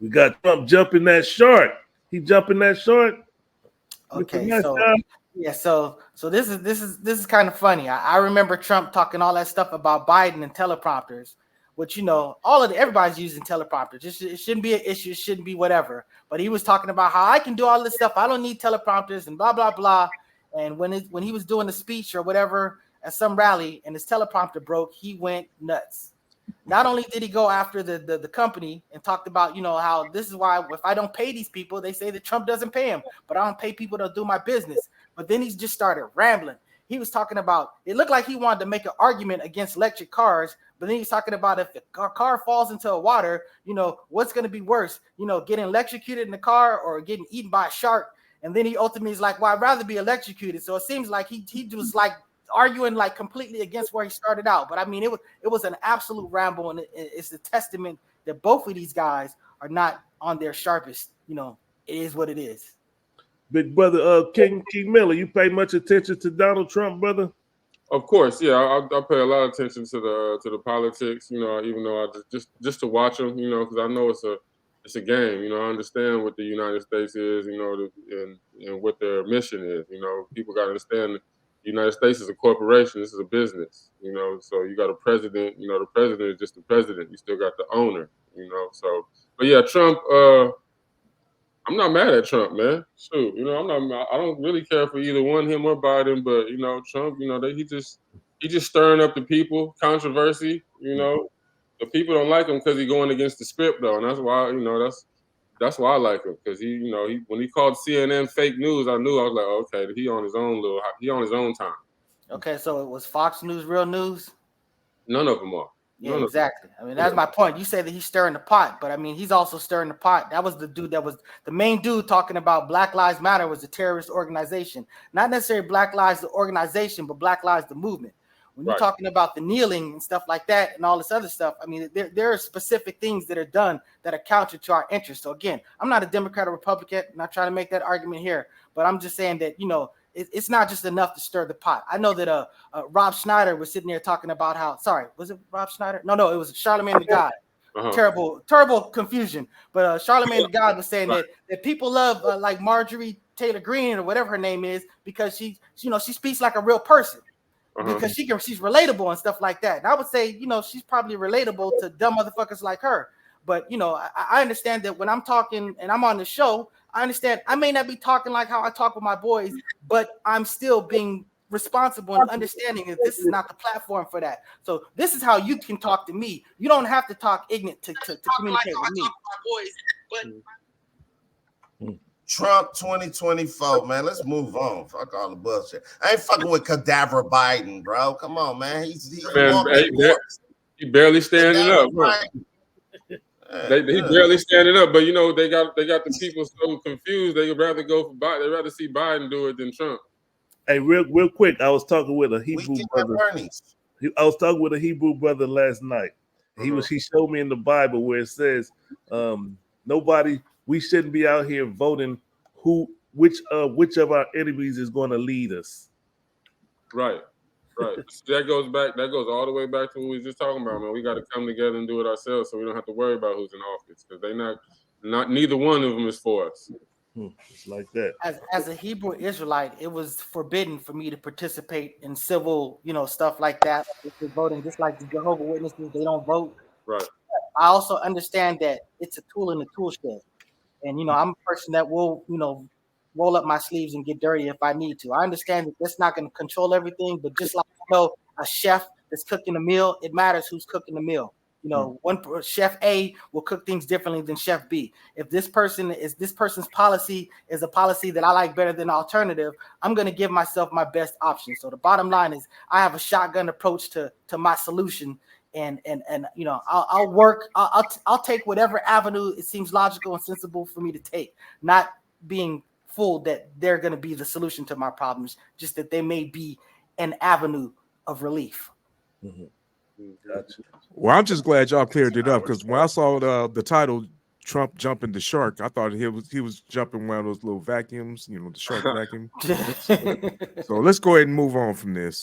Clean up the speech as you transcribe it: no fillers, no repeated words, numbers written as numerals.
We got Trump jumping that shark. He jumping that shark. Okay, so this is kind of funny. I remember Trump talking all that stuff about Biden and teleprompters, which everybody's using teleprompters. It shouldn't be an issue. It shouldn't be whatever. But he was talking about how I can do all this stuff. I don't need teleprompters and blah blah blah. And when he was doing the speech or whatever at some rally and his teleprompter broke, he went nuts. Not only did he go after the company and talked about, how this is why if I don't pay these people, they say that Trump doesn't pay him, but I don't pay people to do my business. But then he just started rambling. He was talking about, it looked like he wanted to make an argument against electric cars, but then he was talking about if the car falls into the water, what's going to be worse, getting electrocuted in the car or getting eaten by a shark. And then he ultimately is like, well, I'd rather be electrocuted. So it seems like he was like arguing like completely against where he started out. But I mean, it was an absolute ramble, and it's a testament that both of these guys are not on their sharpest. It is what it is. Big brother, King Miller, you pay much attention to Donald Trump, brother? Of course, yeah. I pay a lot of attention to the politics. Even though I just to watch them, because I know it's a game. I understand what the United States is, and what their mission is. People got to understand that the United States is a corporation. This is a business, so you got a president. The president is just the president. You still got the owner, So, but yeah, Trump. I'm not mad at Trump, man. Shoot, I don't really care for either one, him or Biden. But Trump, he just stirring up the people, controversy. The people don't like him because he's going against the script, though, and that's why that's why I like him, because he when he called CNN fake news, I knew. I was like, okay, he on his own time. Okay, so it was Fox News real news? None of them are. Yeah, exactly. I mean, that's my point. You say that he's stirring the pot, but I mean, he's also stirring the pot. That was the dude that was the main dude talking about Black Lives Matter was a terrorist organization. Not necessarily Black Lives the organization, but Black Lives the movement. When you're talking about the kneeling and stuff like that and all this other stuff, I mean, there are specific things that are done that are counter to our interests. So again, I'm not a Democrat or Republican. I'm not trying to make that argument here, but I'm just saying that, it's not just enough to stir the pot. I know that Rob Schneider was sitting there talking about how, was it Rob Schneider? No, it was Charlamagne the God. Terrible confusion. But Charlamagne the God was saying that people love like Marjorie Taylor Greene or whatever her name is because she speaks like a real person. Because she's relatable and stuff like that. And I would say, she's probably relatable to dumb motherfuckers like her. But, I understand that when I'm talking and I'm on the show, I understand I may not be talking like how I talk with my boys, but I'm still being responsible and understanding that this is not the platform for that. So this is how you can talk to me. You don't have to talk ignorant to communicate with me. Trump 2024, man. Let's move on. Fuck all the bullshit. I ain't fucking with cadaver Biden, bro. Come on, man. He barely standing up. He barely standing up, but they got the people so confused. They would rather go for Biden. They'd rather see Biden do it than Trump. Hey, real quick, I was talking with a Hebrew brother. I was talking with a Hebrew brother last night. He showed me in the Bible where it says, we shouldn't be out here voting which of our enemies is going to lead us. Right. That goes all the way back to what we were just talking about, man. We got to come together and do it ourselves, so we don't have to worry about who's in office, because neither one of them is for us. It's like that. As a Hebrew Israelite, it was forbidden for me to participate in civil, stuff like that. If you're voting, just like the Jehovah's Witnesses, they don't vote. Right. I also understand that it's a tool in the tool shed, and I'm a person that will, roll up my sleeves and get dirty if I need to. I understand that that's not going to control everything, but just like a chef that's cooking a meal, it matters who's cooking the meal. One chef A will cook things differently than chef B. If this person's policy is a policy that I like better than alternative, I'm going to give myself my best option. So the bottom line is I have a shotgun approach to my solution. And I'll work. I'll take whatever avenue it seems logical and sensible for me to take, not being fooled that they're going to be the solution to my problems, just that they may be an avenue of relief. Gotcha. Well, I'm just glad y'all cleared it up, because when I saw the title "Trump Jumping the Shark," I thought he was jumping one of those little vacuums, the shark vacuum. So let's go ahead and move on from this.